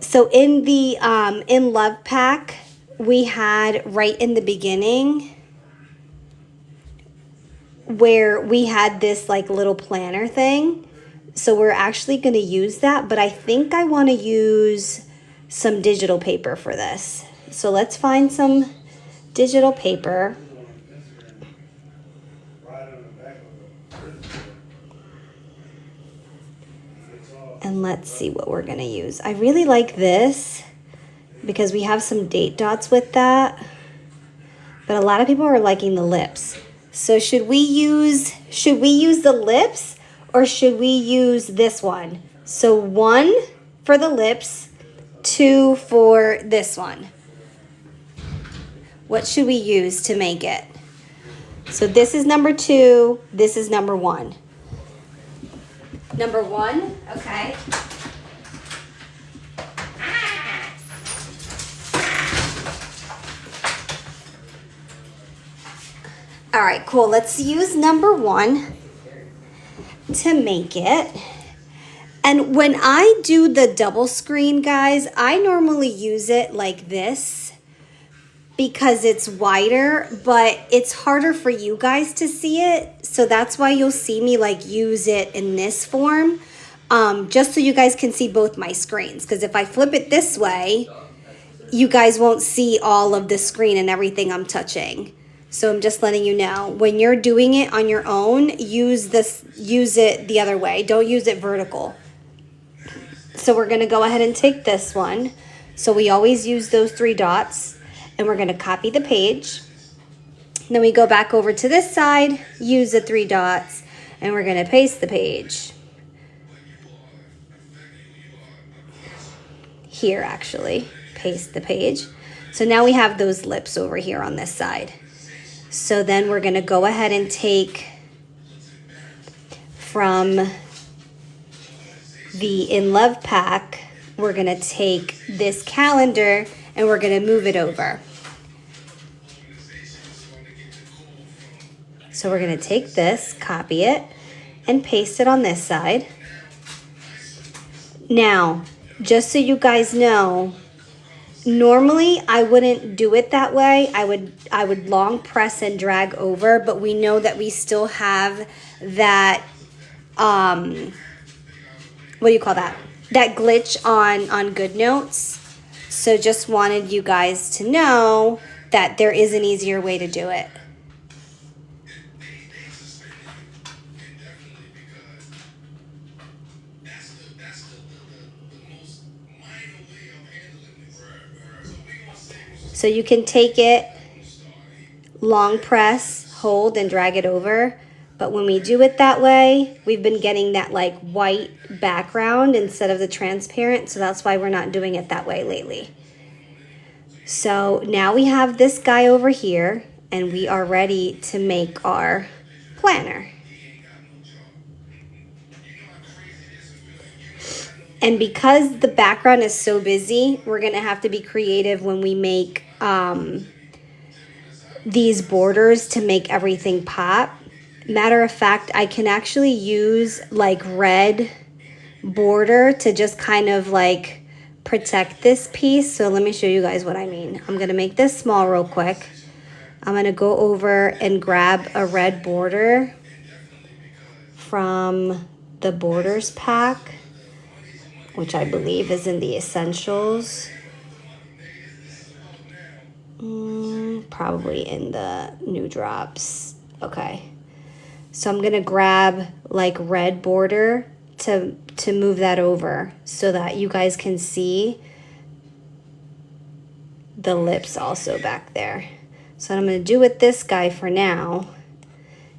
So in the In Love pack, we had right in the beginning where we had this like little planner thing. So we're actually going to use that, but I think I want to use some digital paper for this. So let's find some digital paper. And let's see what we're going to use. I really like this because we have some date dots with that. But a lot of people are liking the lips. So should we use the lips or should we use this one? So 1 for the lips, 2 for this one. What should we use to make it? So this is number 2, this is number 1. Number 1, okay. All right, cool. Let's use number 1 to make it. And when I do the double screen, guys, I normally use it like this because it's wider, but it's harder for you guys to see it. So that's why you'll see me like use it in this form, just so you guys can see both my screens. Because if I flip it this way, you guys won't see all of the screen and everything I'm touching. So I'm just letting you know, when you're doing it on your own, use it the other way. Don't use it vertical. So we're going to go ahead and take this one. So we always use those 3 dots. And we're going to copy the page. Then we go back over to this side, use the 3 dots, and we're going to paste the page. Here, actually, paste the page. So now we have those lips over here on this side. So then we're going to go ahead and take from the In Love pack, we're going to take this calendar and we're going to move it over. So we're going to take this, copy it, and paste it on this side. Now, just so you guys know, normally I wouldn't do it that way. I would long press and drag over, but we know that we still have that, what do you call that? That glitch on GoodNotes. So just wanted you guys to know that there is an easier way to do it. So you can take it, long press, hold, and drag it over. But when we do it that way, we've been getting that like white background instead of the transparent. So that's why we're not doing it that way lately. So now we have this guy over here and we are ready to make our planner. And because the background is so busy, we're going to have to be creative when we make these borders to make everything pop. Matter of fact, I can actually use like red border to just kind of like protect this piece. So let me show you guys what I mean. I'm going to make this small real quick. I'm going to go over and grab a red border from the Borders pack, which I believe is in the Essentials. Probably in the New Drops. Okay. So I'm going to grab like red border to move that over so that you guys can see the lips also back there. So what I'm going to do with this guy for now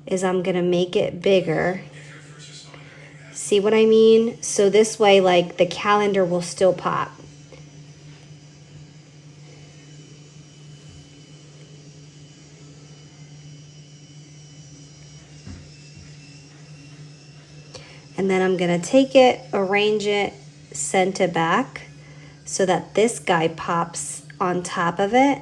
is I'm going to make it bigger. See what I mean? So this way, like, the calendar will still pop. And then I'm going to take it, arrange it, send it back so that this guy pops on top of it.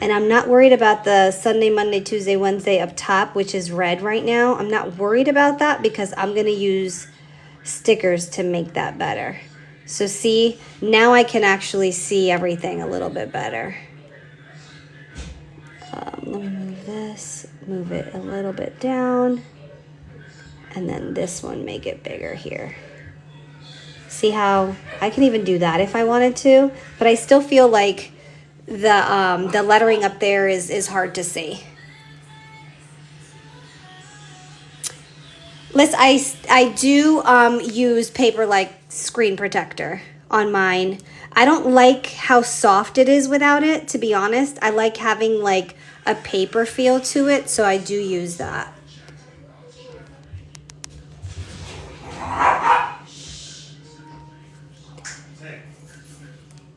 And I'm not worried about the Sunday, Monday, Tuesday, Wednesday up top, which is red right now. I'm not worried about that because I'm going to use stickers to make that better. So see, now I can actually see everything a little bit better. Let me move this, move it a little bit down, and then this one, make it bigger here. See how I can even do that if I wanted to, but I still feel like the lettering up there is hard to see. Listen, I do use paper like screen protector on mine. I don't like how soft it is without it, to be honest. I like having like a paper feel to it, so I do use that.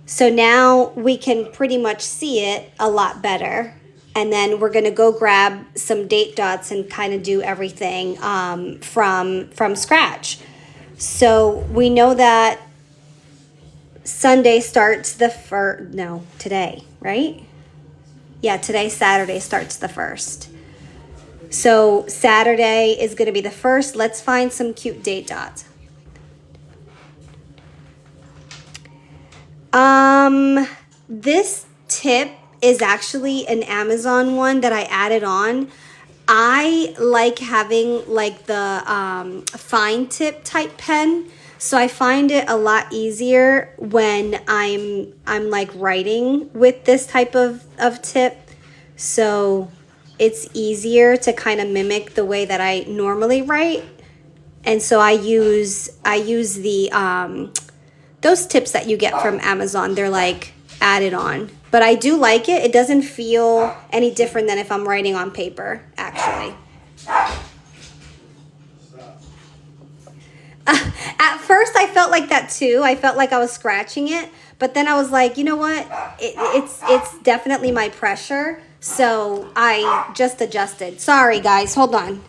So now we can pretty much see it a lot better. And then we're gonna go grab some date dots and kind of do everything from scratch. So we know that Sunday starts the first, no, today, right? Yeah, today, Saturday, starts the 1st. So Saturday is gonna be the 1st. Let's find some cute date dots. This tip is actually an Amazon one that I added on. I like having like the fine tip type pen, so I find it a lot easier when I'm like writing with this type of tip. So it's easier to kind of mimic the way that I normally write. And so I use the those tips that you get from Amazon. They're like added on, but I do like it. It doesn't feel any different than if I'm writing on paper, actually. At first I felt like that too. I felt like I was scratching it, but then I was like, you know what? It's definitely my pressure. So I just adjusted. Sorry guys, hold on.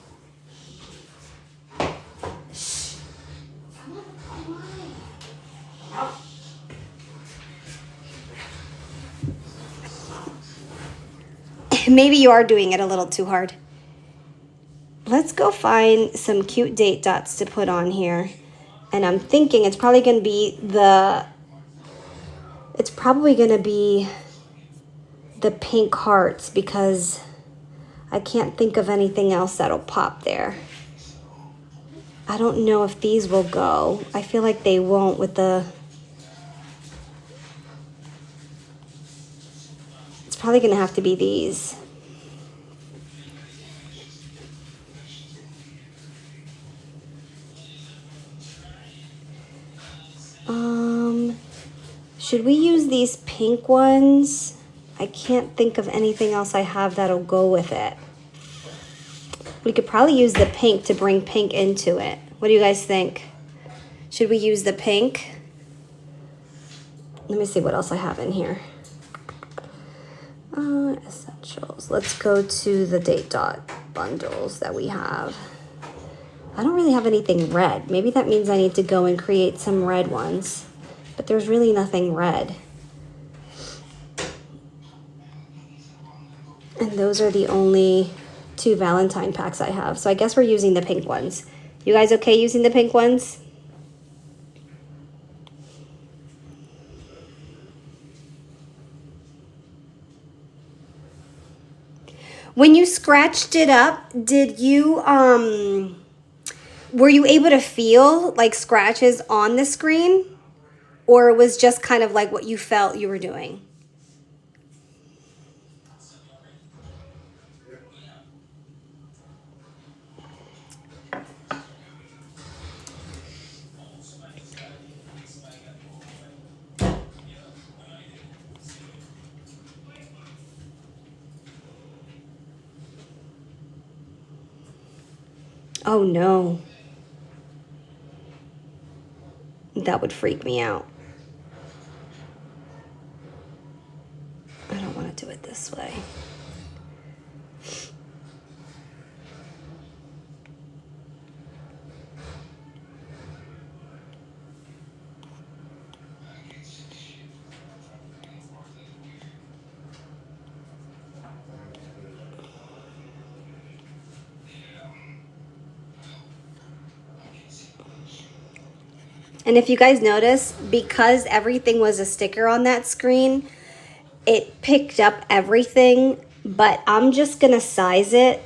Maybe you are doing it a little too hard. Let's go find some cute date dots to put on here. And I'm thinking it's probably going to be the pink hearts, because I can't think of anything else that'll pop there. I don't know if these will go. I feel like they won't with the... It's probably going to have to be these. Should we use these pink ones? I can't think of anything else I have that'll go with it. We could probably use the pink to bring pink into it. What do you guys think? Should we use the pink? Let me see what else I have in here. Essentials. Let's go to the date dot bundles that we have. I don't really have anything red. Maybe that means I need to go and create some red ones. But there's really nothing red. And those are the only 2 Valentine packs I have. So I guess we're using the pink ones. You guys okay using the pink ones? When you scratched it up, did you were you able to feel like scratches on the screen? Or it was just kind of like what you felt you were doing? Oh no. That would freak me out. I don't want to do it this way. And if you guys notice, because everything was a sticker on that screen, it picked up everything, but I'm just gonna size it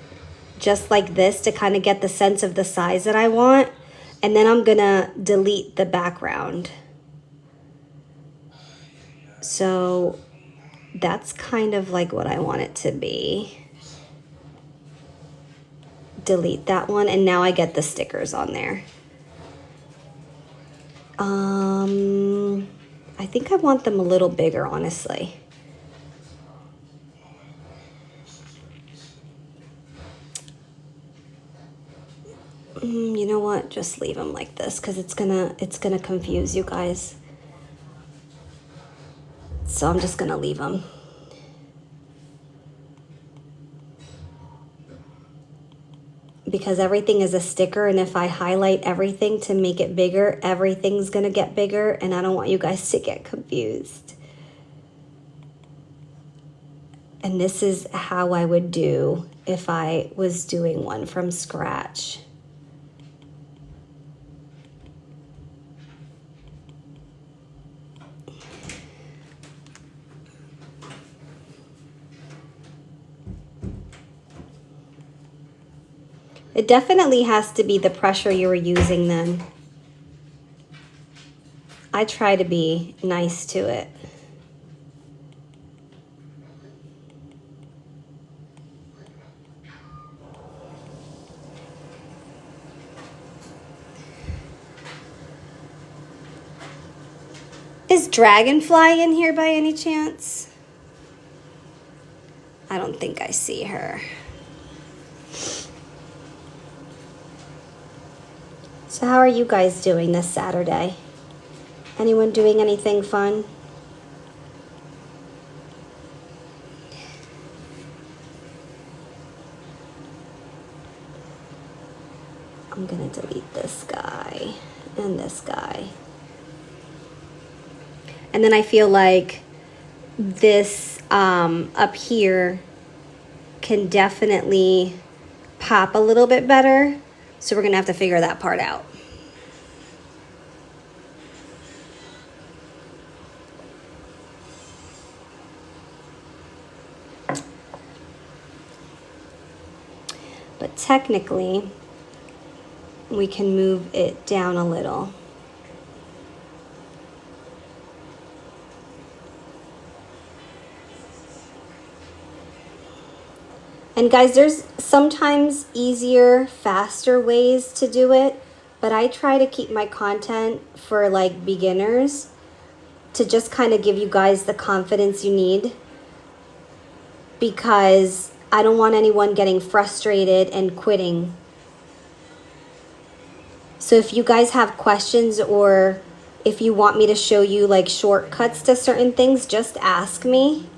just like this to kind of get the sense of the size that I want. And then I'm gonna delete the background. So that's kind of like what I want it to be. Delete that one, and now I get the stickers on there. I think I want them a little bigger, honestly. You know what? Just leave them like this because it's gonna confuse you guys. So I'm just gonna leave them. Because everything is a sticker, and if I highlight everything to make it bigger, everything's gonna get bigger, and I don't want you guys to get confused. And this is how I would do if I was doing one from scratch. It definitely has to be the pressure you were using then. I try to be nice to it. Is Dragonfly in here by any chance? I don't think I see her. So how are you guys doing this Saturday? Anyone doing anything fun? I'm gonna delete this guy and this guy. And then I feel like this up here can definitely pop a little bit better. So we're gonna have to figure that part out. But technically, we can move it down a little. And guys, there's sometimes easier, faster ways to do it, but I try to keep my content for like beginners to just kind of give you guys the confidence you need, because I don't want anyone getting frustrated and quitting. So if you guys have questions, or if you want me to show you like shortcuts to certain things, just ask me.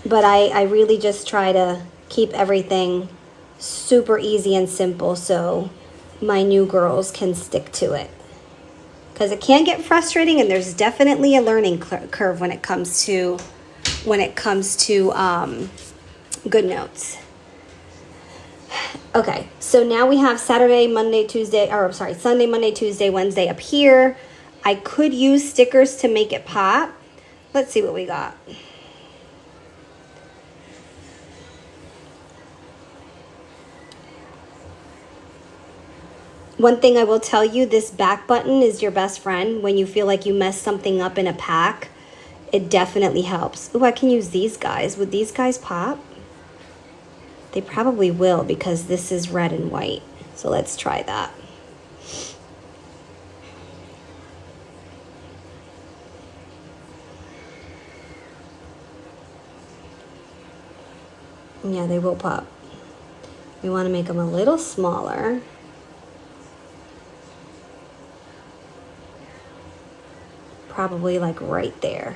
But I really just try to keep everything super easy and simple so my new girls can stick to it. Because it can get frustrating, and there's definitely a learning curve when it comes to GoodNotes. Okay, so now we have Sunday, Monday, Tuesday, Wednesday up here. I could use stickers to make it pop. Let's see what we got. One thing I will tell you, this back button is your best friend when you feel like you messed something up in a pack. It definitely helps. Oh, I can use these guys. Would these guys pop? They probably will, because this is red and white. So let's try that. Yeah, they will pop. We want to make them a little smaller. Probably like right there.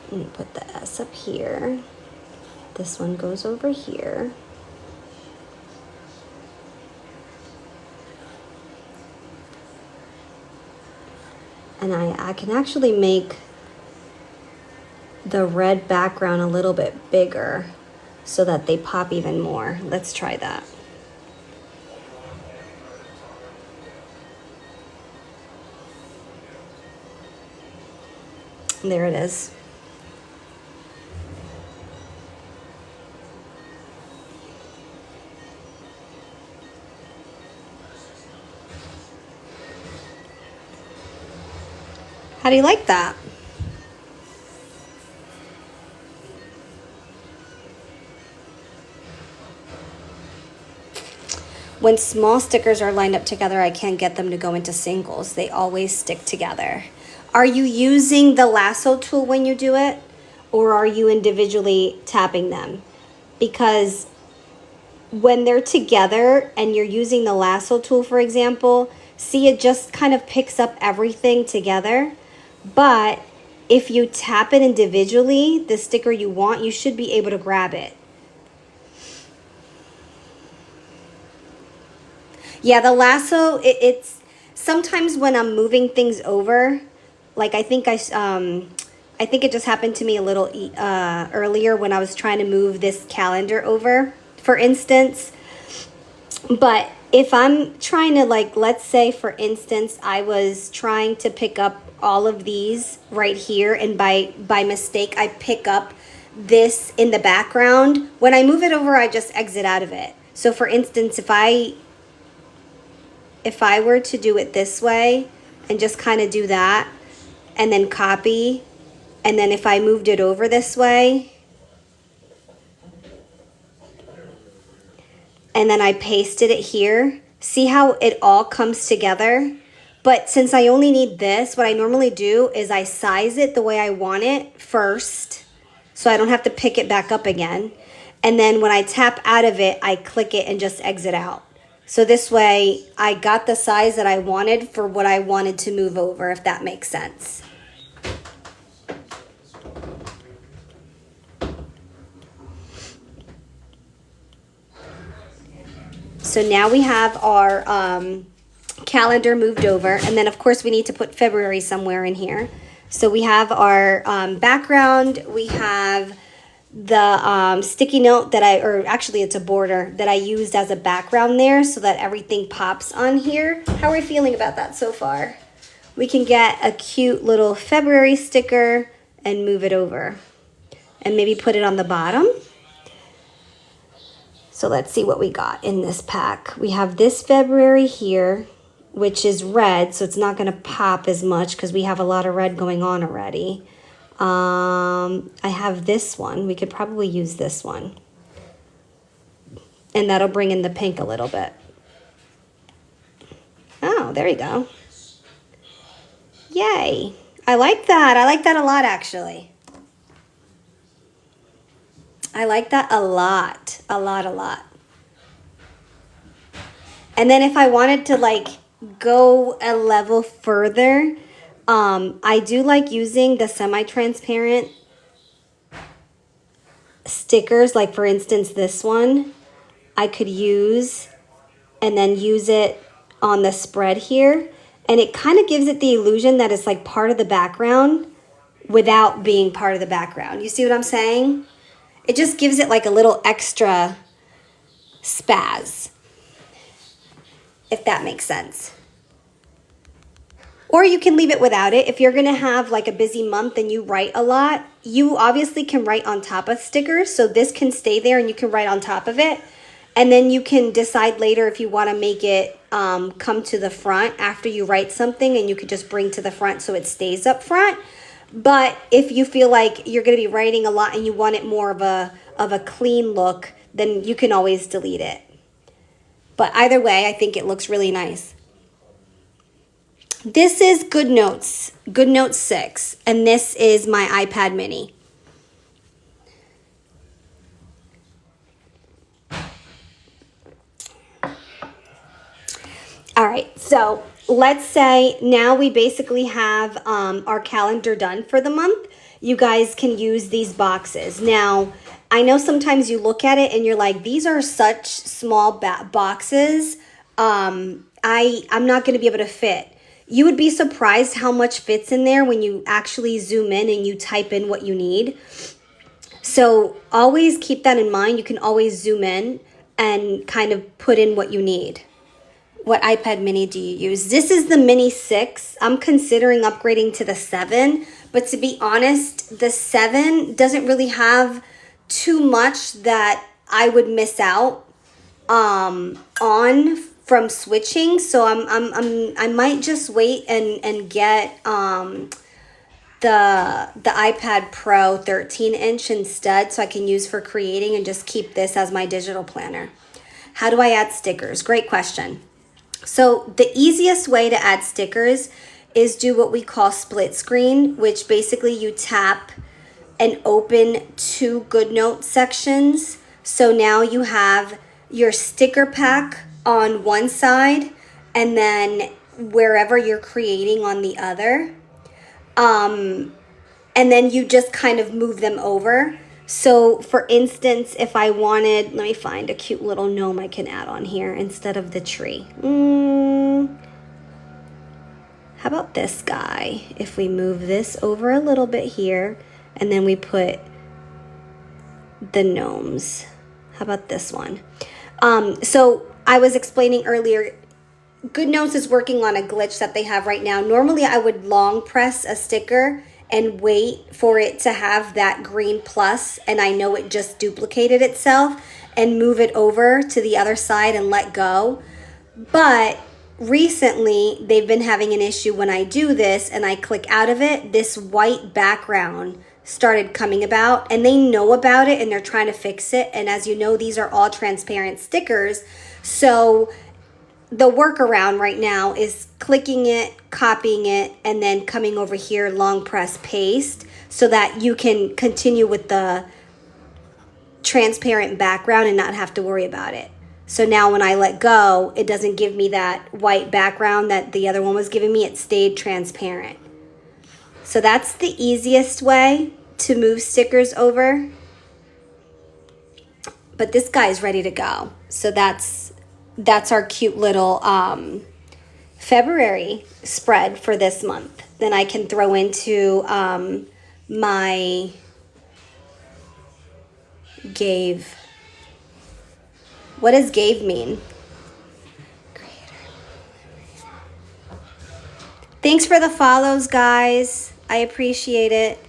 And put the S up here. This one goes over here. And I can actually make the red background a little bit bigger so that they pop even more. Let's try that. There it is. How do you like that? When small stickers are lined up together, I can't get them to go into singles. They always stick together. Are you using the lasso tool when you do it? Or are you individually tapping them? Because when they're together and you're using the lasso tool, for example, see, it just kind of picks up everything together. But if you tap it individually, the sticker you want, you should be able to grab it. Yeah, the lasso, it's sometimes when I'm moving things over, like I think it just happened to me a little earlier when I was trying to move this calendar over, for instance. But if I'm trying to, like, let's say, for instance, I was trying to pick up all of these right here, and by mistake, I pick up this in the background. When I move it over, I just exit out of it. So for instance, if I were to do it this way and just kind of do that and then copy, and then if I moved it over this way and then I pasted it here, see how it all comes together? But since I only need this, what I normally do is I size it the way I want it first, so I don't have to pick it back up again. And then when I tap out of it, I click it and just exit out. So this way, I got the size that I wanted for what I wanted to move over, if that makes sense. So now we have our calendar moved over, and then of course we need to put February somewhere in here. So we have our background, we have the sticky note that or actually it's a border that I used as a background there so that everything pops on here. How are we feeling about that so far? We can get a cute little February sticker and move it over and maybe put it on the bottom. So let's see what we got in this pack. We have this February here, which is red, so it's not going to pop as much because we have a lot of red going on already. I have this one. We could probably use this one. And that'll bring in the pink a little bit. Oh, there you go. Yay. I like that. I like that a lot, actually. I like that a lot. A lot. And then if I wanted to, like, go a level further, I do like using the semi-transparent stickers. Like, for instance, this one I could use and then use it on the spread here. And it kind of gives it the illusion that it's like part of the background without being part of the background. You see what I'm saying? It just gives it like a little extra spaz, if that makes sense. Or you can leave it without it. If you're going to have like a busy month and you write a lot, you obviously can write on top of stickers. So this can stay there and you can write on top of it. And then you can decide later if you want to make it come to the front after you write something, and you could just bring to the front so it stays up front. But if you feel like you're going to be writing a lot and you want it more of a clean look, then you can always delete it. But either way, I think it looks really nice. This is GoodNotes 6, and this is my iPad mini. All right, so let's say now we basically have our calendar done for the month. You guys can use these boxes. Now, I know sometimes you look at it and you're like, these are such small boxes. I'm not going to be able to fit. You would be surprised how much fits in there when you actually zoom in and you type in what you need. So always keep that in mind. You can always zoom in and kind of put in what you need. What iPad mini do you use? This is the mini 6. I'm considering upgrading to the 7, but to be honest, the 7 doesn't really have too much that I would miss out on from switching. So I might just wait and get the iPad Pro 13-inch instead, so I can use for creating and just keep this as my digital planner. How do I add stickers? Great question. So the easiest way to add stickers is do what we call split screen, which basically you tap and open 2 GoodNotes sections. So now you have your sticker pack on one side and then wherever you're creating on the other. And then you just kind of move them over. So for instance, if I wanted, let me find a cute little gnome I can add on here instead of the tree. How about this guy? If we move this over a little bit here, and then we put the gnomes. How about this one? So I was explaining earlier, GoodNotes is working on a glitch that they have right now. Normally I would long press a sticker and wait for it to have that green plus, and I know it just duplicated itself, and move it over to the other side and let go. But recently they've been having an issue when I do this and I click out of it, this white background started coming about, and they know about it and they're trying to fix it. And as you know, these are all transparent stickers. So the workaround right now is clicking it, copying it, and then coming over here, long press paste, so that you can continue with the transparent background and not have to worry about it. So now when I let go, it doesn't give me that white background that the other one was giving me. It stayed transparent. So that's the easiest way to move stickers over. But this guy's ready to go. So that's our cute little February spread for this month. Then I can throw into my Gave. What does Gave mean? Creator. Thanks for the follows, guys. I appreciate it.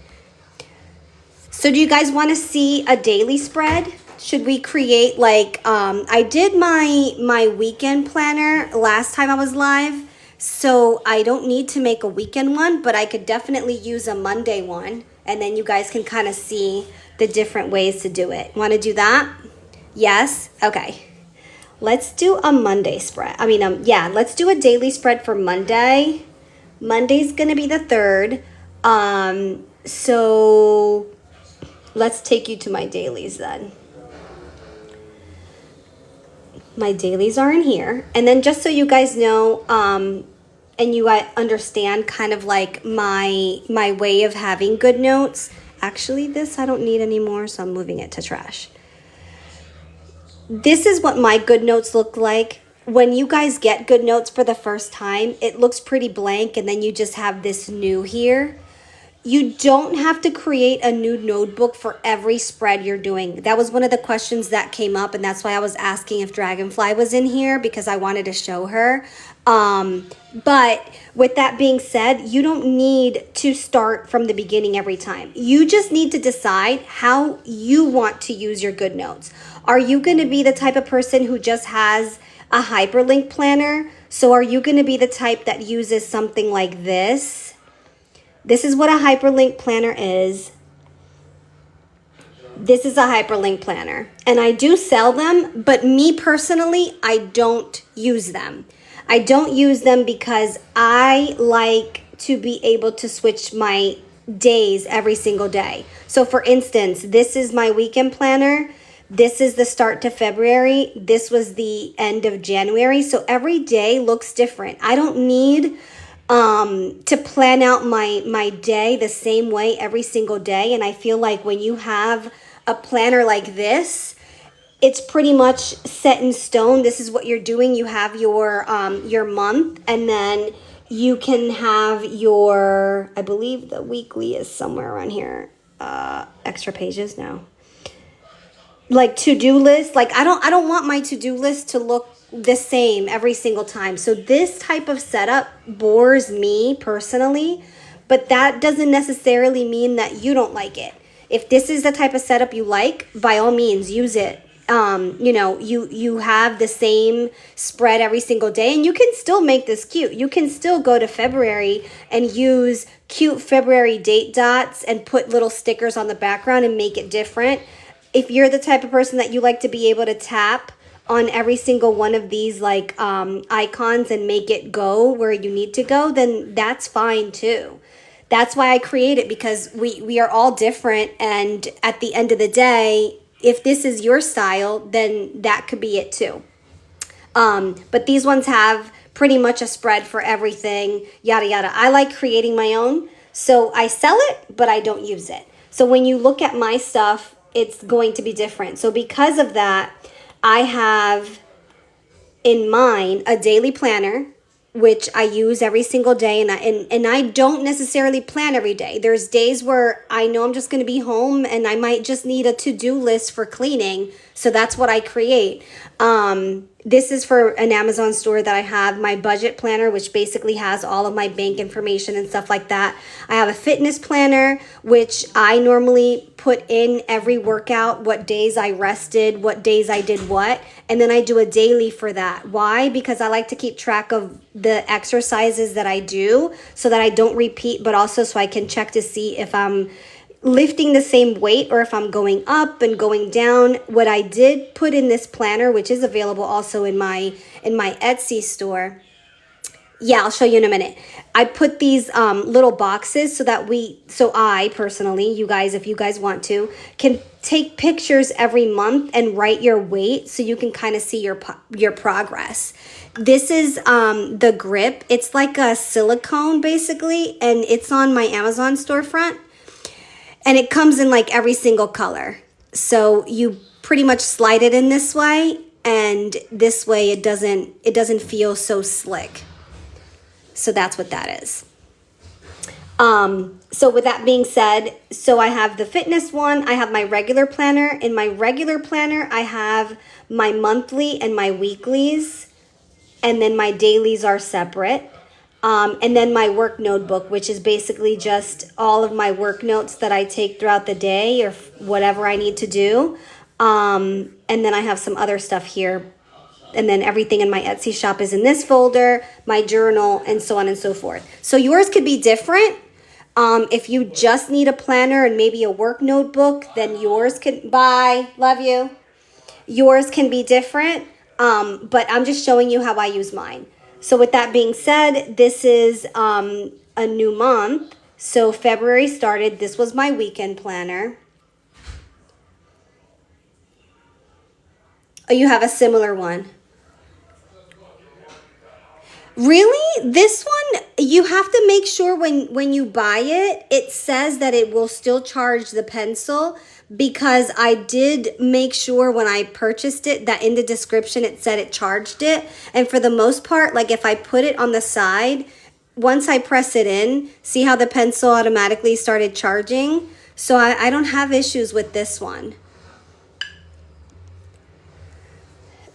So do you guys want to see a daily spread? Should we create like, I did my weekend planner last time I was live, so I don't need to make a weekend one, but I could definitely use a Monday one, and then you guys can kind of see the different ways to do it. Want to do that? Yes? Okay. Let's do a Monday spread. Yeah, let's do a daily spread for Monday. Monday's going to be the 3rd. So let's take you to my dailies then. My dailies are in here. And then just so you guys know, and you understand kind of like my way of having GoodNotes. Actually, this I don't need anymore, so I'm moving it to trash. This is what my GoodNotes look like. When you guys get GoodNotes for the first time, it looks pretty blank, and then you just have this new here. You don't have to create a new notebook for every spread you're doing. That was one of the questions that came up, and that's why I was asking if Dragonfly was in here, because I wanted to show her. But with that being said, you don't need to start from the beginning every time. You just need to decide how you want to use your GoodNotes. Are you going to be the type of person who just has a hyperlink planner? So are you going to be the type that uses something like this? This is what a hyperlink planner is. This is a hyperlink planner. And I do sell them, but me personally, I don't use them. I don't use them because I like to be able to switch my days every single day. So for instance, this is my weekend planner. This is the start to February. This was the end of January. So every day looks different. I don't need to plan out my day the same way every single day. And I feel like when you have a planner like this, it's pretty much set in stone. This is what you're doing. You have your month, and then you can have your, I believe the weekly is somewhere around here. Extra pages now. Like to-do list. Like I don't want my to-do list to look the same every single time. So this type of setup bores me personally, but that doesn't necessarily mean that you don't like it. If this is the type of setup you like, by all means use it. You know, you have the same spread every single day, and you can still make this cute. You can still go to February and use cute February date dots and put little stickers on the background and make it different. If you're the type of person that you like to be able to tap on every single one of these like icons and make it go where you need to go, then that's fine too. That's why I create it, because we are all different, and at the end of the day, if this is your style, then that could be it too. But these ones have pretty much a spread for everything, yada yada. I like creating my own, so I sell it, but I don't use it. So when you look at my stuff, it's going to be different. So because of that, I have in mine a daily planner, which I use every single day, and I don't necessarily plan every day. There's days where I know I'm just going to be home and I might just need a to-do list for cleaning, so that's what I create. This is for an Amazon store that I have, my budget planner, which basically has all of my bank information and stuff like that. I have a fitness planner, which I normally put in every workout, what days I rested, what days I did what, and then I do a daily for that. Why? Because I like to keep track of the exercises that I do so that I don't repeat, but also so I can check to see if I'm lifting the same weight or if I'm going up and going down. What I did put in this planner, which is available also in my Etsy store. Yeah, I'll show you in a minute. I put these little boxes so that I personally, you guys, if you guys want to, can take pictures every month and write your weight so you can kind of see your progress. This is the grip. It's like a silicone basically, and it's on my Amazon storefront. And it comes in like every single color. So you pretty much slide it in this way, and this way it doesn't feel so slick. So that's what that is. So with that being said, so I have the fitness one, I have my regular planner. In my regular planner, I have my monthly and my weeklies, and then my dailies are separate. And then my work notebook, which is basically just all of my work notes that I take throughout the day or whatever I need to do. And then I have some other stuff here. And then everything in my Etsy shop is in this folder, my journal, and so on and so forth. So yours could be different. If you just need a planner and maybe a work notebook, then yours can, bye, love you. Yours can be different. But I'm just showing you how I use mine. So with that being said, this is a new month. So February started. This was my weekend planner. Oh, you have a similar one. Really? This one, you have to make sure when you buy it, it says that it will still charge the pencil, because I did make sure when I purchased it that in the description it said it charged it. And for the most part, like if I put it on the side, once I press it in, see how the pencil automatically started charging? So I don't have issues with this one.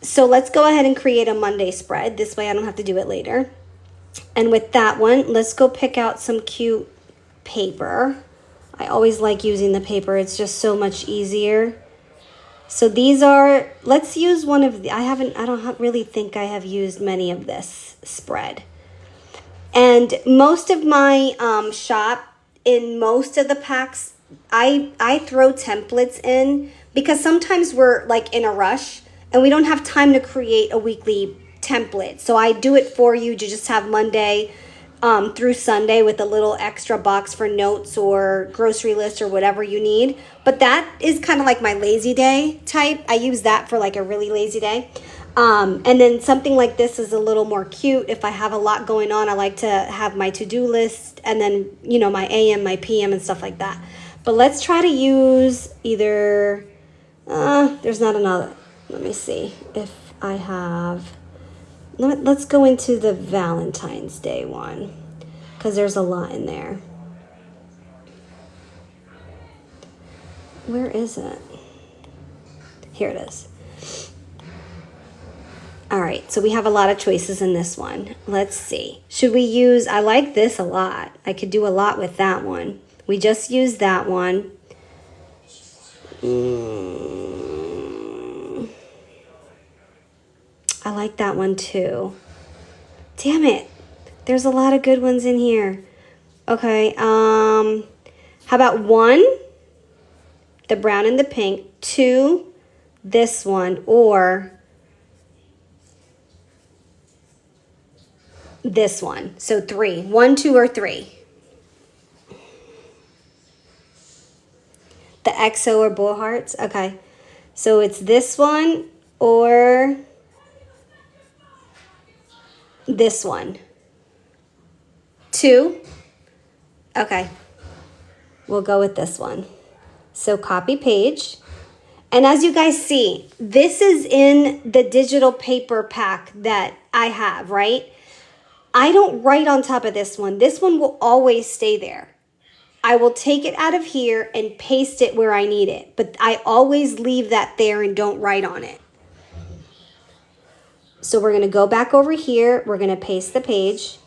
So let's go ahead and create a Monday spread. This way I don't have to do it later. And with that one, let's go pick out some cute paper. I always like using the paper. It's just so much easier. So these are, let's use one of the, I don't really think I have used many of this spread. And most of my shop, in most of the packs, I throw templates in, because sometimes we're like in a rush and we don't have time to create a weekly template. So I do it for you to just have Monday through Sunday with a little extra box for notes or grocery list or whatever you need. But that is kind of like my lazy day type. I use that for like a really lazy day. And then something like this is a little more cute. If I have a lot going on, I like to have my to-do list and then, you know, my AM, my PM and stuff like that. But let's try to use either, there's not another. Let me see if I have, let's go into the Valentine's Day one, because there's a lot in there. Where is it? Here it is. All right, so we have a lot of choices in this one. Let's see. Should we use, I like this a lot. I could do a lot with that one. We just used that one. I like that one too. Damn it. There's a lot of good ones in here. Okay, how about 1, the brown and the pink, 2, this one, or this one. So 3. 1, 2, or 3. The XO or bull hearts. Okay. So it's this one or this one. 2. Okay. We'll go with this one. So copy page. And as you guys see, this is in the digital paper pack that I have, right? I don't write on top of this one. This one will always stay there. I will take it out of here and paste it where I need it. But I always leave that there and don't write on it. So we're going to go back over here. We're going to paste the page.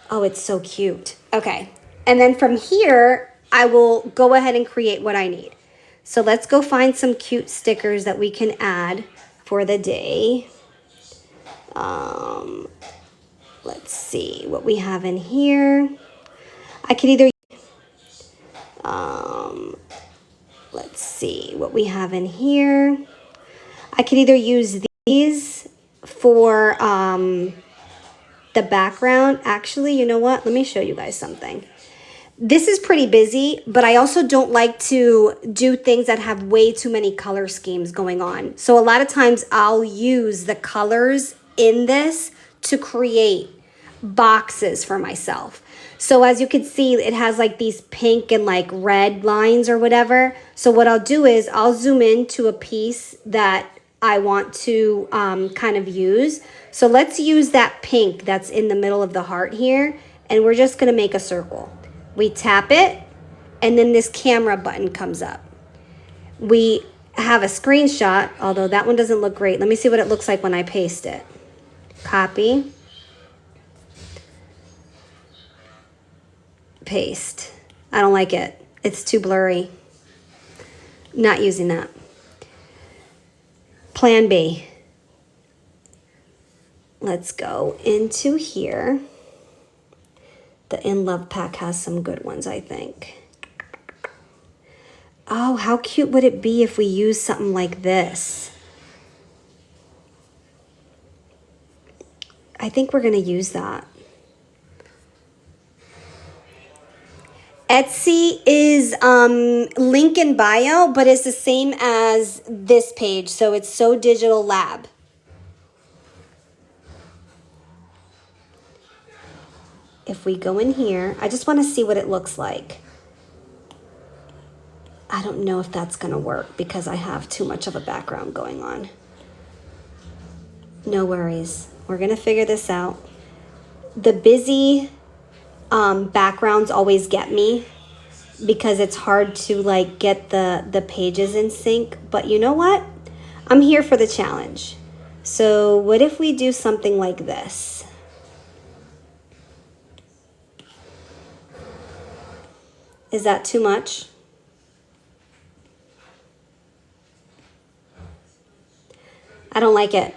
Oh, it's so cute. Okay. And then from here, I will go ahead and create what I need. So let's go find some cute stickers that we can add for the day. Let's see what we have in here. I could either, let's see what we have in here. I could either use these for the background. Actually, you know what? Let me show you guys something. This is pretty busy, but I also don't like to do things that have way too many color schemes going on. So a lot of times I'll use the colors in this to create boxes for myself. So as you can see, it has like these pink and like red lines or whatever. So what I'll do is I'll zoom in to a piece that I want to kind of use. So let's use that pink that's in the middle of the heart here. And we're just going to make a circle. We tap it, and then this camera button comes up. We have a screenshot, although that one doesn't look great. Let me see what it looks like when I paste it. Copy. Paste. I don't like it. It's too blurry. Not using that. Plan B. Let's go into here. The In Love pack has some good ones, I think. Oh, how cute would it be if we use something like this? I think we're going to use that. Etsy is link in bio, but it's the same as this page. So it's So Digital Lab. If we go in here, I just want to see what it looks like. I don't know if that's going to work because I have too much of a background going on. No worries. We're going to figure this out. The busy backgrounds always get me because it's hard to like get the pages in sync. But you know what? I'm here for the challenge. So what if we do something like this? Is that too much? I don't like it.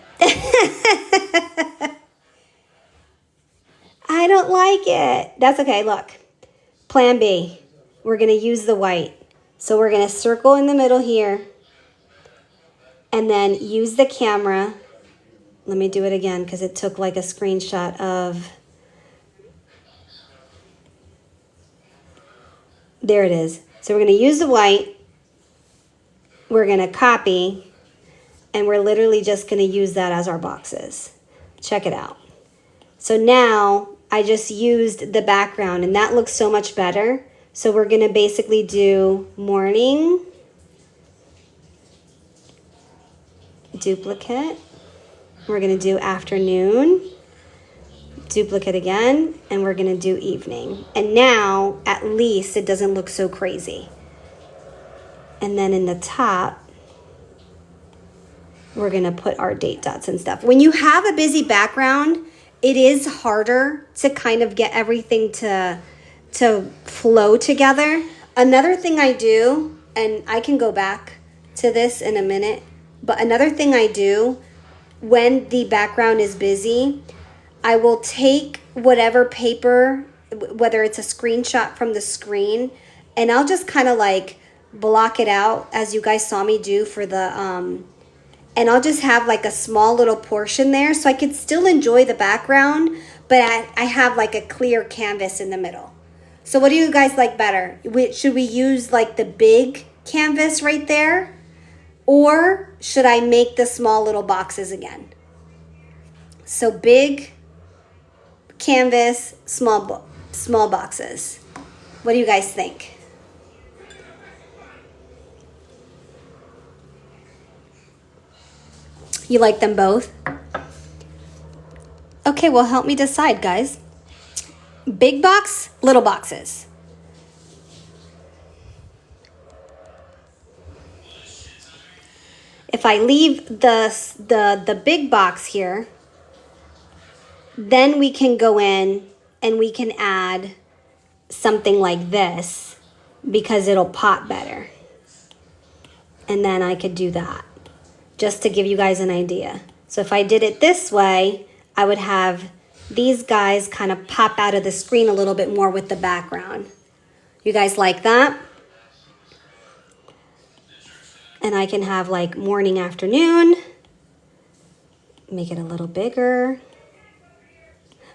I don't like it. That's okay. Look, plan B. We're going to use the white. So we're going to circle in the middle here and then use the camera. Let me do it again because it took like a screenshot of. There it is. So we're going to use the white. We're going to copy. And we're literally just going to use that as our boxes. Check it out. So now I just used the background and that looks so much better. So we're going to basically do morning, duplicate. We're going to do afternoon, duplicate again, and we're going to do evening. And now at least it doesn't look so crazy. And then in the top, we're gonna put our date dots and stuff. When you have a busy background, it is harder to kind of get everything to flow together. Another thing I do, and I can go back to this in a minute, but another thing I do when the background is busy, I will take whatever paper, whether it's a screenshot from the screen, and I'll just kind of like block it out as you guys saw me do for the, and I'll just have like a small little portion there so I could still enjoy the background, but I have like a clear canvas in the middle. So what do you guys like better? Should we use like the big canvas right there? Or should I make the small little boxes again? So big canvas, small boxes. What do you guys think? You like them both? Okay, well, help me decide, guys. Big box, little boxes. If I leave the big box here, then we can go in and we can add something like this because it'll pop better. And then I could do that just to give you guys an idea. So if I did it this way, I would have these guys kind of pop out of the screen a little bit more with the background. You guys like that? And I can have like morning, afternoon, make it a little bigger.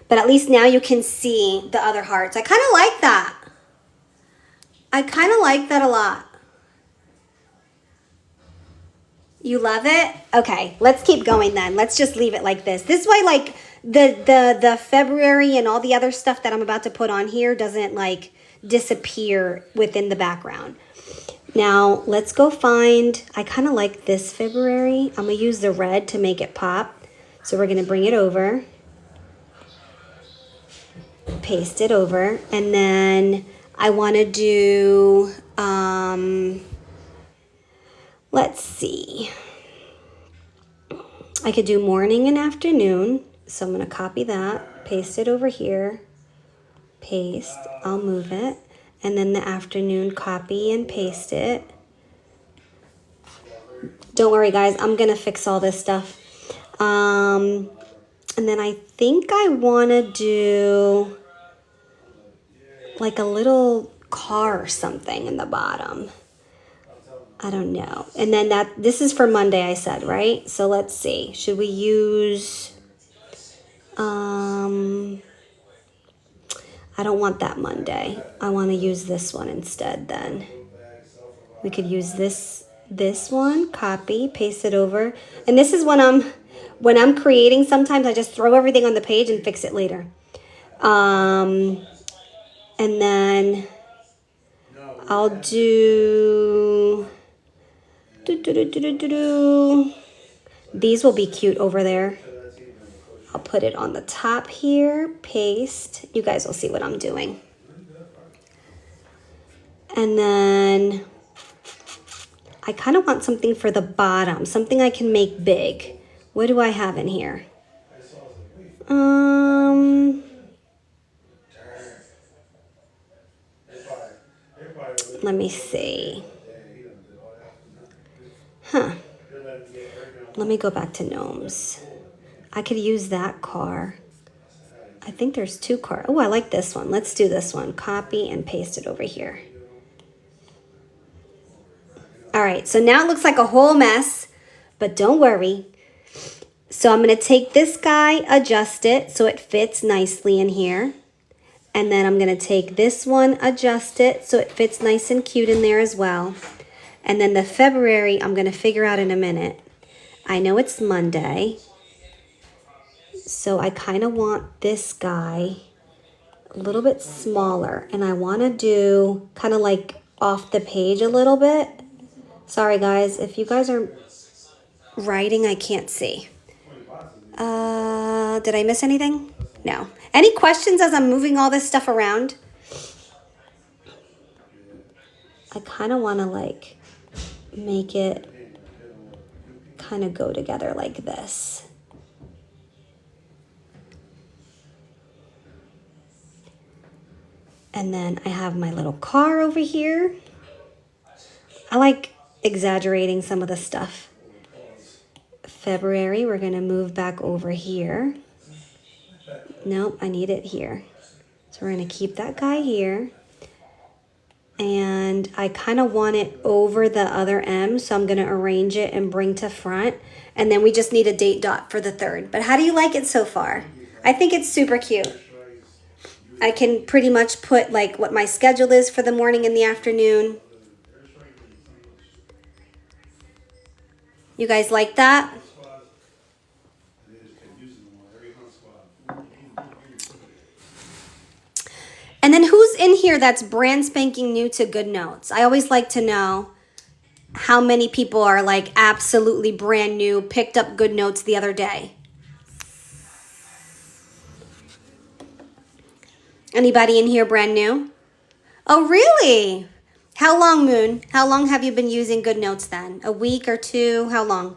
But at least now you can see the other hearts. I kind of like that. I kind of like that a lot. You love it? Okay, let's keep going then. Let's just leave it like this. This way, like the February and all the other stuff that I'm about to put on here doesn't like disappear within the background. Now, let's go find, I kind of like this February. I'm going to use the red to make it pop. So we're going to bring it over. Paste it over. And then I want to do, let's see. I could do morning and afternoon. So I'm going to copy that, paste it over here. Paste, I'll move it. And then the afternoon, copy and paste it. Don't worry, guys. I'm going to fix all this stuff. And then I think I want to do like a little car or something in the bottom. I don't know. And then this is for Monday, I said, right? So let's see. Should we use... I don't want that Monday. I want to use this one instead then. We could use this one, copy, paste it over. And this is when I'm creating, sometimes I just throw everything on the page and fix it later. And then I'll do these will be cute over there. I'll put it on the top here, paste. You guys will see what I'm doing. And then I kind of want something for the bottom, something I can make big. What do I have in here? Let me see. Let me go back to gnomes. I could use that car. I think there's two cars. Oh, I like this one. Let's do this one. Copy and paste it over here. All right, so now it looks like a whole mess, but don't worry. So I'm going to take this guy, adjust it so it fits nicely in here. And then I'm going to take this one, adjust it so it fits nice and cute in there as well. And then the February, I'm going to figure out in a minute. I know it's Monday. So I kind of want this guy a little bit smaller. And I want to do kind of like off the page a little bit. Sorry, guys. If you guys are writing, I can't see. Did I miss anything? No. Any questions as I'm moving all this stuff around? I kind of want to like make it kind of go together like this. And then I have my little car over here. I like exaggerating some of the stuff. February, we're gonna move back over here. Nope, I need it here. So we're gonna keep that guy here. And I kind of want it over the other M, so I'm gonna arrange it and bring to front. And then we just need a date dot for the 3rd. But how do you like it so far? I think it's super cute. I can pretty much put like what my schedule is for the morning and the afternoon. You guys like that? And then who's in here that's brand spanking new to GoodNotes? I always like to know how many people are like absolutely brand new, picked up GoodNotes the other day. Anybody in here brand new? Oh, really? How long, Moon? How long have you been using GoodNotes then? A week or two? How long?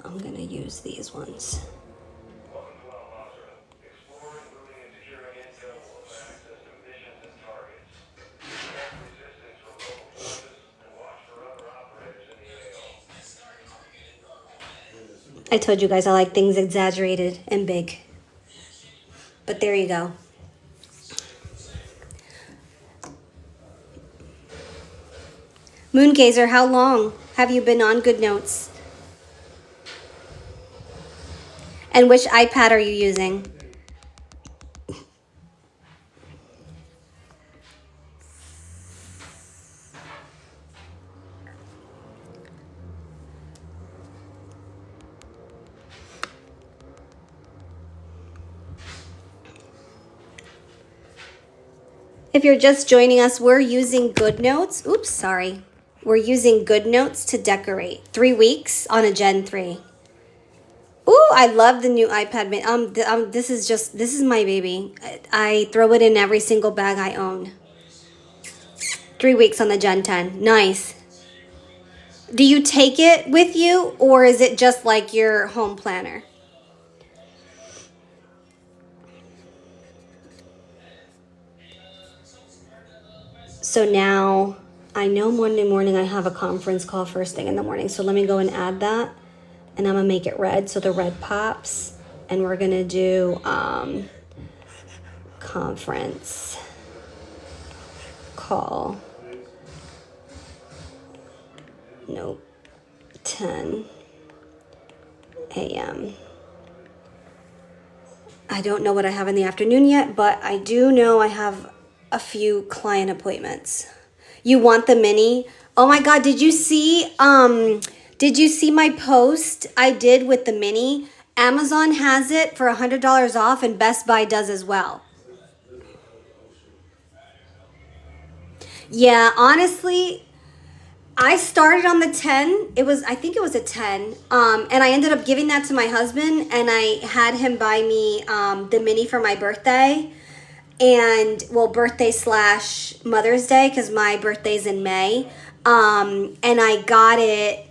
I'm going to use these ones. I told you guys I like things exaggerated and big. But there you go. Moongazer, how long have you been on GoodNotes? And which iPad are you using? If you're just joining us, we're using GoodNotes. Oops, sorry. We're using GoodNotes to decorate. 3 weeks on a Gen 3. Ooh, I love the new iPad. This is my baby. I throw it in every single bag I own. 3 weeks on the Gen 10. Nice. Do you take it with you, or is it just like your home planner? So now I know Monday morning I have a conference call first thing in the morning. So let me go and add that. And I'm going to make it red so the red pops. And we're going to do conference call. Nope. 10 a.m. I don't know what I have in the afternoon yet, but I do know I have a few client appointments. You want the mini? Oh my God, did you see my post I did with the mini? Amazon has it for $100 off and Best Buy does as well. Yeah, honestly, I started on the 10. I think it was a 10. And I ended up giving that to my husband, and I had him buy me the mini for my birthday. And well, birthday / Mother's Day, because my birthday's in May. And I got it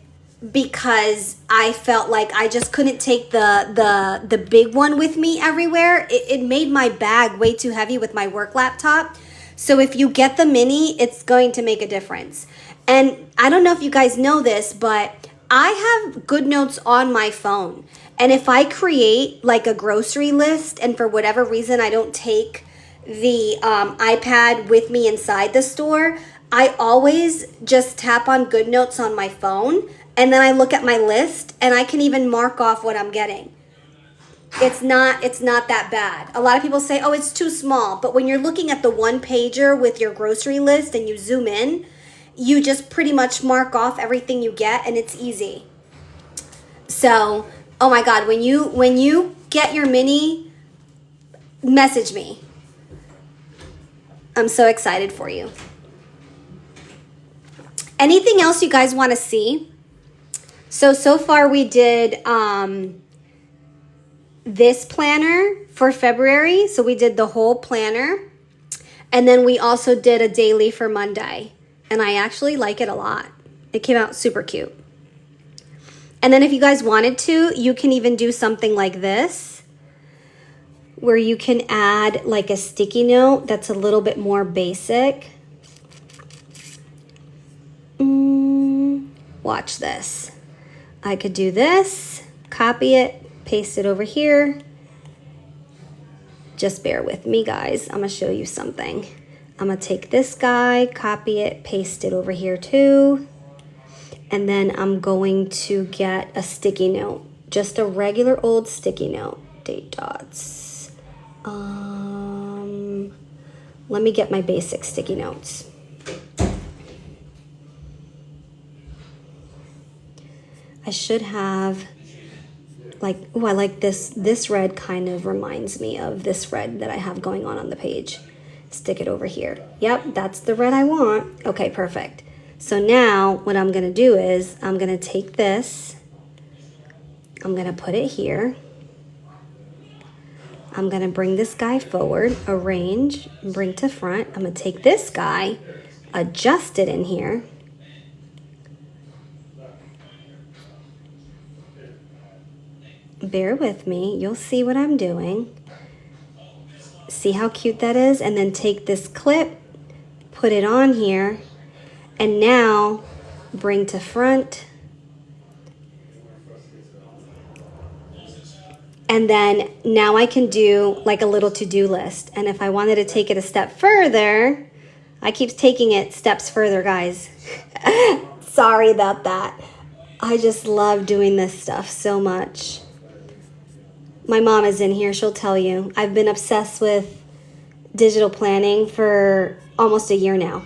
because I felt like I just couldn't take the big one with me everywhere. It made my bag way too heavy with my work laptop. So if you get the mini, it's going to make a difference. And I don't know if you guys know this, but I have GoodNotes on my phone. And if I create like a grocery list, and for whatever reason I don't take the iPad with me inside the store, I always just tap on GoodNotes on my phone, and then I look at my list, and I can even mark off what I'm getting. It's not that bad. A lot of people say, oh, it's too small. But when you're looking at the one pager with your grocery list and you zoom in, you just pretty much mark off everything you get, and it's easy. So, oh my God, when you get your mini, message me. I'm so excited for you. Anything else you guys want to see? So far we did this planner for February. So we did the whole planner. And then we also did a daily for Monday. And I actually like it a lot. It came out super cute. And then if you guys wanted to, you can even do something like this, where you can add like a sticky note that's a little bit more basic. Watch this. I could do this, copy it, paste it over here. Just bear with me, guys. I'm gonna show you something. I'm gonna take this guy, copy it, paste it over here too. And then I'm going to get a sticky note, just a regular old sticky note. Date dots. Let me get my basic sticky notes. I should have like, oh, I like this. This red kind of reminds me of this red that I have going on the page. Stick it over here. Yep, that's the red I want. Okay, perfect. So now what I'm gonna do is I'm gonna take this, I'm gonna put it here. I'm gonna bring this guy forward, arrange, bring to front. I'm gonna take this guy, adjust it in here. Bear with me, you'll see what I'm doing. See how cute that is? And then take this clip, put it on here, and now bring to front. And then now I can do like a little to-do list. And if I wanted to take it a step further, I keep taking it steps further, guys. Sorry about that. I just love doing this stuff so much. My mom is in here, she'll tell you. I've been obsessed with digital planning for almost a year now.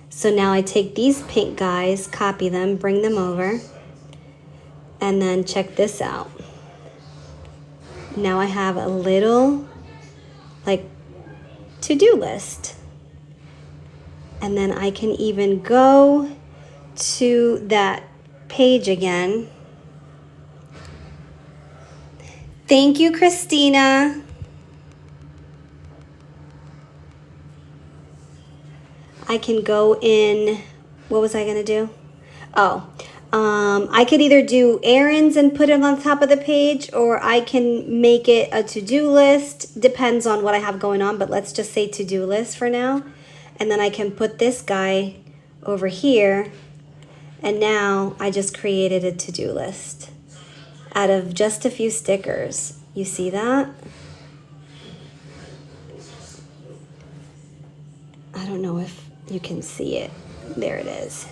So now I take these pink guys, copy them, bring them over, and then check this out. Now I have a little like to-do list. And then I can even go to that page again. Thank you, Christina. I can go in, what was I gonna do? Oh, I could either do errands and put it on top of the page, or I can make it a to-do list. Depends on what I have going on, but let's just say to-do list for now. And then I can put this guy over here. And now I just created a to-do list out of just a few stickers. You see that? I don't know if you can see it. There it is.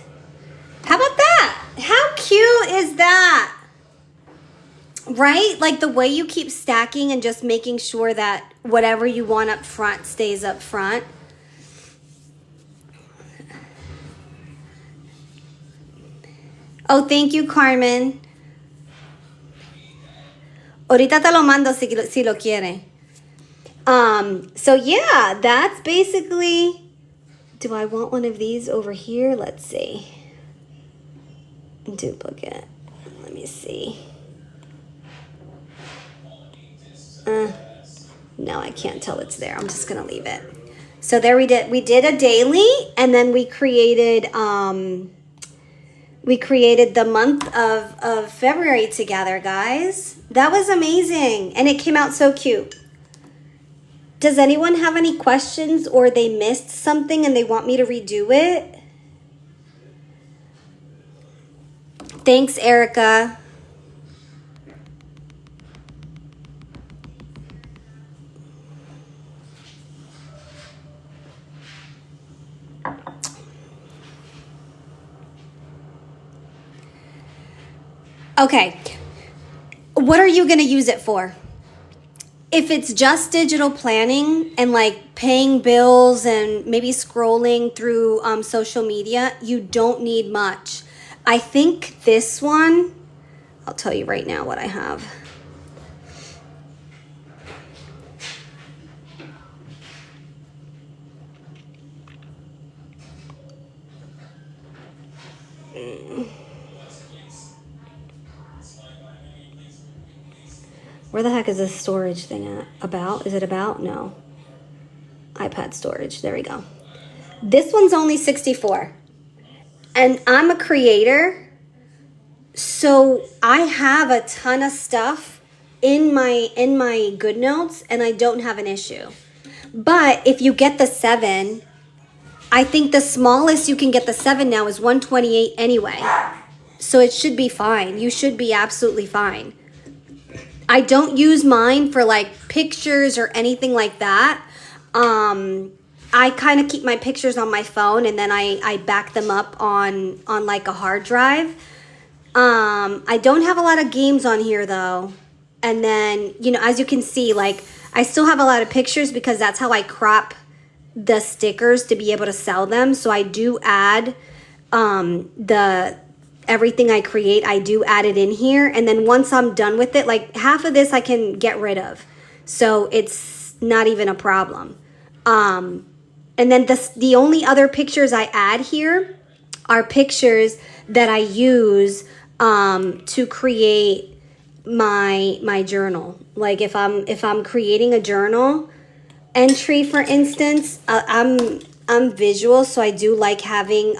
How about that? How cute is that? Right? Like the way you keep stacking and just making sure that whatever you want up front stays up front. Oh, thank you, Carmen. Ahorita te lo mando si lo quiere. So yeah, that's basically, do I want one of these over here? Let's see. Duplicate. Let me see. No, I can't tell it's there. I'm just gonna leave it. So there we did a daily, and then we created the month of February together, guys. That was amazing, and it came out so cute. Does anyone have any questions, or they missed something and they want me to redo it? Thanks, Erica. Okay, what are you going to use it for? If it's just digital planning and like paying bills and maybe scrolling through social media, you don't need much. I think this one, I'll tell you right now what I have. Where the heck is this storage thing at? About? Is it about? No. iPad storage. There we go. This one's only 64. And I'm a creator, so I have a ton of stuff in my GoodNotes, and I don't have an issue. But if you get the 7, I think the smallest you can get the 7 now is 128 anyway. So it should be fine. You should be absolutely fine. I don't use mine for like pictures or anything like that. I kind of keep my pictures on my phone, and then I back them up on like a hard drive. I don't have a lot of games on here though. And then, you know, as you can see, like I still have a lot of pictures because that's how I crop the stickers to be able to sell them. So I do add everything I create, I do add it in here. And then once I'm done with it, like half of this I can get rid of. So it's not even a problem. And then the only other pictures I add here are pictures that I use to create my journal. Like if I'm creating a journal entry, for instance, I'm visual, so I do like having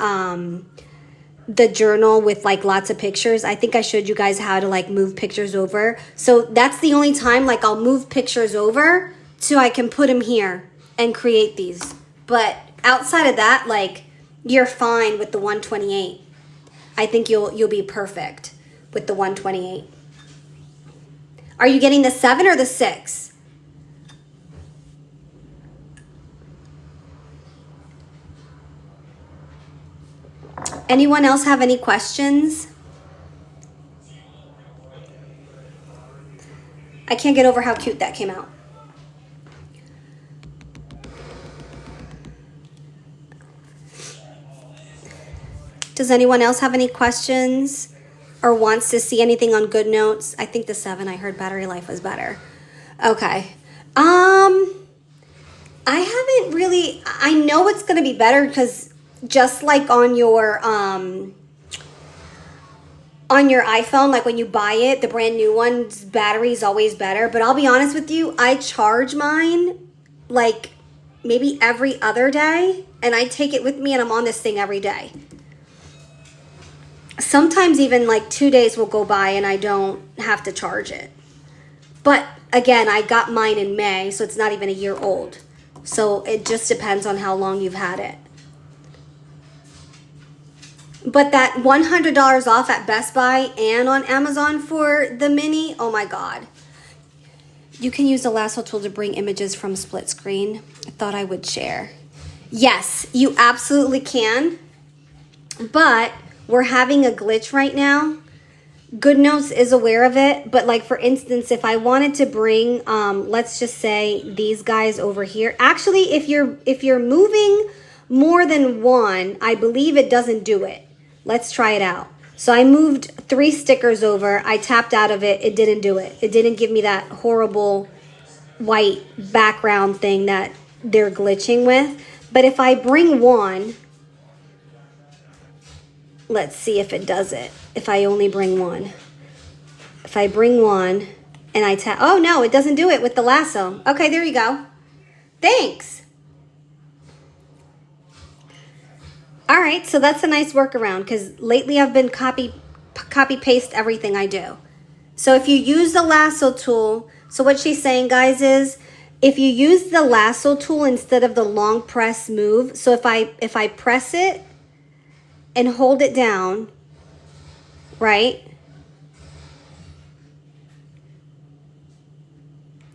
the journal with like lots of pictures. I think I showed you guys how to like move pictures over. So that's the only time like I'll move pictures over so I can put them here and create these. But outside of that, like you're fine with the 128. I think you'll be perfect with the 128. Are you getting the 7 or the 6? Anyone else have any questions? I can't get over how cute that came out. Does anyone else have any questions or wants to see anything on GoodNotes? I think the 7, I heard battery life was better. Okay. I haven't really, I know it's going to be better because just like on your iPhone, like when you buy it, the brand new one's battery is always better. But I'll be honest with you, I charge mine like maybe every other day, and I take it with me and I'm on this thing every day. Sometimes even like 2 days will go by and I don't have to charge it. But again, I got mine in May, so it's not even a year old. So it just depends on how long you've had it. But that $100 off at Best Buy and on Amazon for the mini, oh my God. You can use the lasso tool to bring images from split screen. I thought I would share. Yes, you absolutely can. But we're having a glitch right now. GoodNotes is aware of it, but like for instance, if I wanted to bring, let's just say these guys over here. Actually, if you're moving more than one, I believe it doesn't do it. Let's try it out. So I moved 3 stickers over. I tapped out of it. It didn't do it. It didn't give me that horrible white background thing that they're glitching with. But if I bring one, let's see if it does it. If I only bring one. If I bring one and I tap, oh no, it doesn't do it with the lasso. Okay, there you go. Thanks. All right, so that's a nice workaround because lately I've been copy paste everything I do. So if you use the lasso tool, so what she's saying, guys, is if you use the lasso tool instead of the long press move, so if I press it and hold it down, right?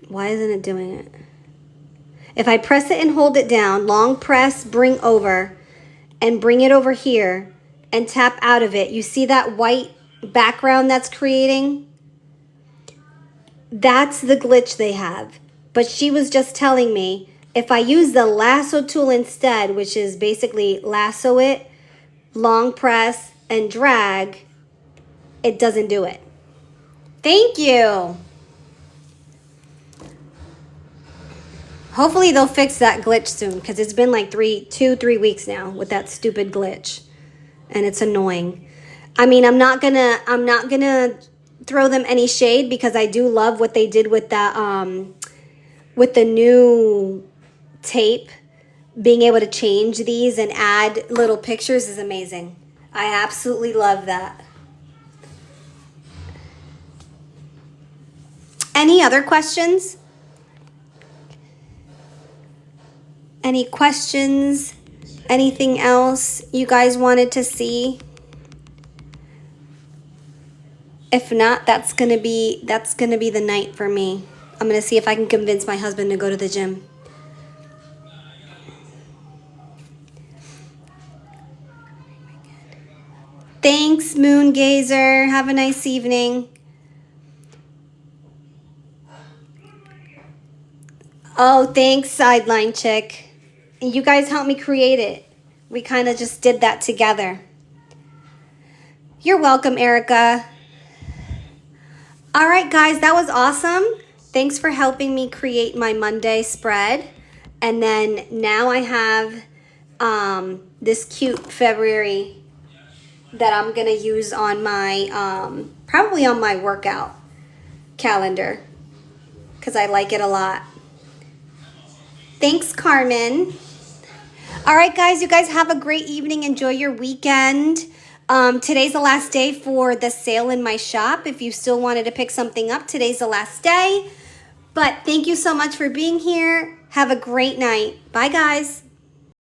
Why isn't it doing it? If I press it and hold it down, long press, bring over, and bring it over here, and tap out of it, you see that white background that's creating? That's the glitch they have. But she was just telling me, if I use the lasso tool instead, which is basically lasso it, long press, and drag, it doesn't do it. Thank you. Hopefully they'll fix that glitch soon because it's been like 3 weeks now with that stupid glitch, and it's annoying. I mean, I'm not gonna throw them any shade because I do love what they did with the new tape. Being able to change these and add little pictures is amazing. I absolutely love that. Any other questions? Any questions? Anything else you guys wanted to see? If not, that's gonna be the night for me. I'm gonna see if I can convince my husband to go to the gym. Thanks, Moon Gazer. Have a nice evening. Oh, thanks, Sideline Chick. You guys helped me create it. We kind of just did that together. You're welcome, Erica. All right, guys, that was awesome. Thanks for helping me create my Monday spread. And then now I have this cute February that I'm going to use on my, probably on my workout calendar because I like it a lot. Thanks, Carmen. All right, guys, you guys have a great evening. Enjoy your weekend. Today's the last day for the sale in my shop. If you still wanted to pick something up, today's the last day. But thank you so much for being here. Have a great night. Bye, guys.